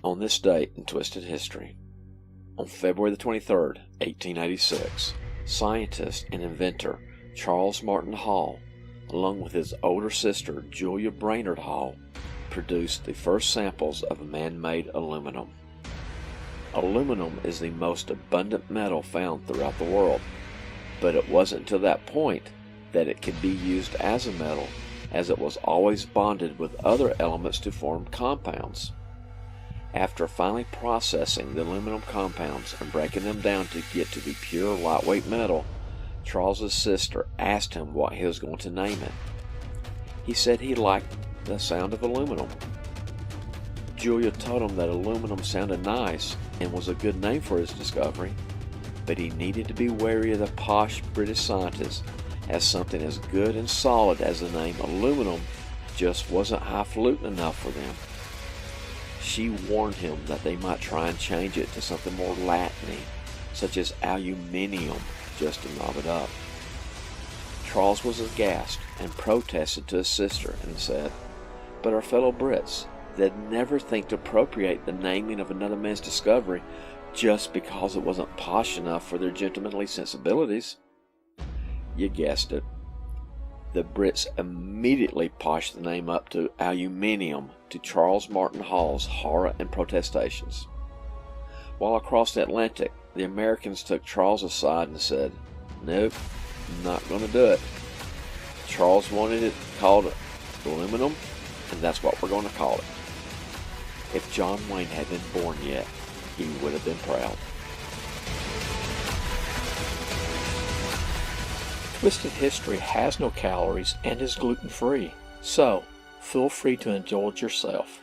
On this date in Twisted History, on February the 23rd, 1886, scientist and inventor Charles Martin Hall, along with his older sister Julia Brainerd Hall, produced the first samples of man-made aluminum. Aluminum is the most abundant metal found throughout the world, but it wasn't until that point that it could be used as a metal, as it was always bonded with other elements to form compounds. After finally processing the aluminum compounds and breaking them down to get to the pure lightweight metal, Charles's sister asked him what he was going to name it. He said he liked the sound of aluminum. Julia told him that aluminum sounded nice and was a good name for his discovery, but he needed to be wary of the posh British scientists, as something as good and solid as the name aluminum just wasn't highfalutin enough for them. She warned him that they might try and change it to something more Latin-y, such as aluminium, just to knob it up. Charles was aghast and protested to his sister and said, "But our fellow Brits, they'd never think to appropriate the naming of another man's discovery just because it wasn't posh enough for their gentlemanly sensibilities." You guessed it. The Brits immediately poshed the name up to aluminium, to Charles Martin Hall's horror and protestations. While across the Atlantic, the Americans took Charles aside and said, "Nope, not going to do it. Charles wanted it called aluminum, and that's what we're going to call it." If John Wayne had been born yet, he would have been proud. Twisted History has no calories and is gluten-free, so feel free to indulge yourself.